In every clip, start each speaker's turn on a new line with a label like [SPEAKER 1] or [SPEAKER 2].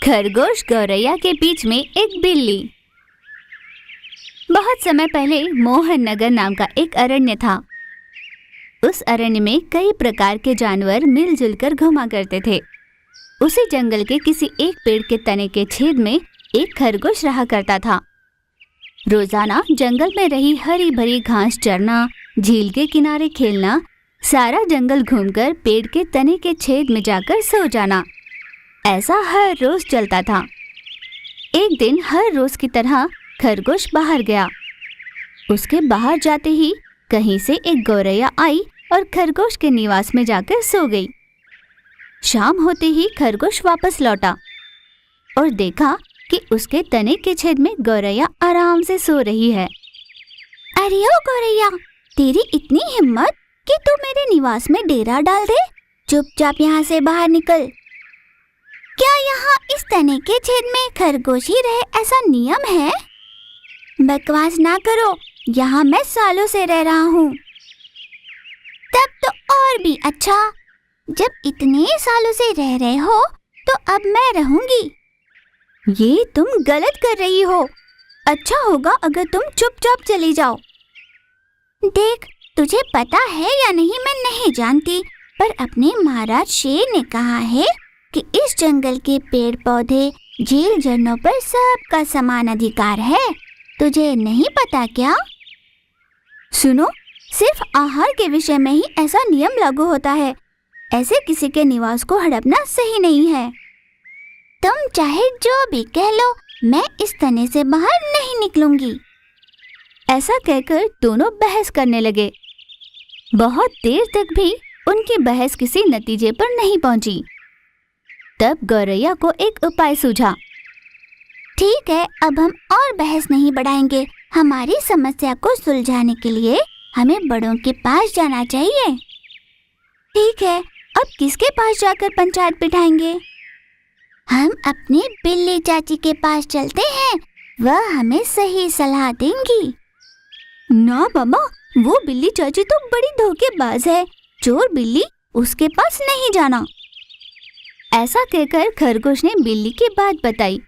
[SPEAKER 1] खरगोश गौरैया के बीच में एक बिल्ली। बहुत समय पहले मोहन नगर नाम का एक अरण्य था। उस अरण्य में कई प्रकार के जानवर मिलजुल कर घुमा करते थे। उसी जंगल के किसी एक पेड़ के तने के छेद में एक खरगोश रहा करता था। रोजाना जंगल में रही हरी भरी घास चरना, झील के किनारे खेलना, सारा जंगल घूमकर पेड़ के तने के छेद में जाकर सो जाना, ऐसा हर रोज चलता था। एक दिन हर रोज की तरह खरगोश बाहर गया। उसके बाहर जाते ही कहीं से एक गौरैया आई और खरगोश के निवास में जाकर सो गई। शाम होते ही खरगोश वापस लौटा और देखा कि उसके तने के छेद में गौरैया आराम से सो रही है।
[SPEAKER 2] अरे ओ गौरैया, तेरी इतनी हिम्मत कि तू मेरे निवास में डेरा डाल दे। चुपचाप यहाँ से बाहर निकल। क्या यहाँ इस तने के छेद में खरगोश ही रहे ऐसा नियम है? बकवास ना करो, यहाँ मैं सालों से रह रहा हूँ। तब तो और भी अच्छा। जब इतने सालों से रह रहे हो तो अब मैं रहूंगी।
[SPEAKER 1] ये तुम गलत कर रही हो। अच्छा होगा अगर तुम चुपचाप चली जाओ।
[SPEAKER 2] देख, तुझे पता है या नहीं मैं नहीं जानती, पर अपने महाराज शेर ने कहा है कि इस जंगल के पेड़ पौधे, झील झरनों पर सबका समान अधिकार है। तुझे नहीं पता क्या?
[SPEAKER 1] सुनो, सिर्फ आहार के विषय में ही ऐसा नियम लागू होता है। ऐसे किसी के निवास को हड़पना सही नहीं है।
[SPEAKER 2] तुम चाहे जो भी कह लो, मैं इस तने से बाहर नहीं निकलूंगी।
[SPEAKER 1] ऐसा कहकर दोनों बहस करने लगे। बहुत देर तक भी उनकी बहस किसी नतीजे पर नहीं पहुंची। तब गौरैया को एक उपाय सूझा।
[SPEAKER 2] ठीक है, अब हम और बहस नहीं बढ़ाएंगे। हमारी समस्या को सुलझाने के लिए हमें बड़ों के पास जाना चाहिए।
[SPEAKER 1] ठीक है, अब किसके पास जाकर पंचायत बिठाएंगे?
[SPEAKER 2] हम अपनी बिल्ली चाची के पास चलते हैं, वह हमें सही सलाह देंगी।
[SPEAKER 1] ना मामा, वो बिल्ली चाची तो बड़ी धोखेबाज है। चोर बिल्ली, उसके पास नहीं जाना। ऐसा कहकर खरगोश ने बिल्ली की बात बताई।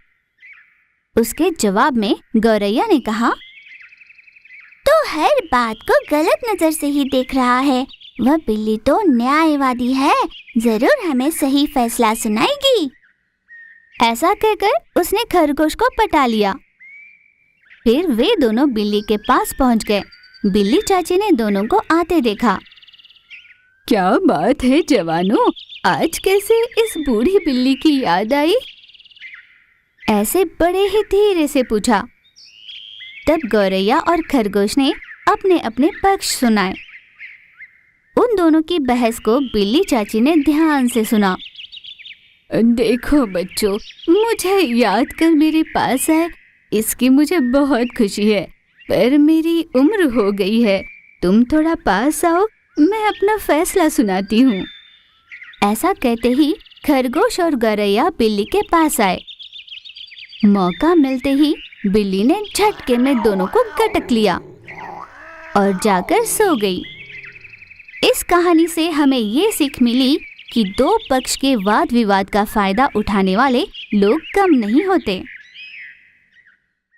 [SPEAKER 1] उसके जवाब में गौरैया ने कहा,
[SPEAKER 2] तो हर बात को गलत नजर से ही देख रहा है। वह बिल्ली तो न्यायवादी है, जरूर हमें सही फैसला सुनाएगी।
[SPEAKER 1] ऐसा कहकर उसने खरगोश को पटा लिया। फिर वे दोनों बिल्ली के पास पहुंच गए। बिल्ली चाची ने दोनों को आते देखा। क्या बात है जवानों, आज कैसे इस बूढ़ी बिल्ली की याद आई? ऐसे बड़े ही धीरे से पूछा। तब गौरैया और खरगोश ने अपने अपने पक्ष सुनाए। उन दोनों की बहस को बिल्ली चाची ने ध्यान से सुना। देखो बच्चों, मुझे याद कर मेरे पास आए, इसकी मुझे बहुत खुशी है, पर मेरी उम्र हो गई है। तुम थोड़ा पास आओ, मैं अपना फैसला सुनाती हूँ। ऐसा कहते ही खरगोश और गौरैया बिल्ली के पास आए। मौका मिलते ही बिल्ली ने झटके में दोनों को गटक लिया और जाकर सो गई। इस कहानी से हमें ये सीख मिली कि दो पक्ष के वाद विवाद का फायदा उठाने वाले लोग कम नहीं होते।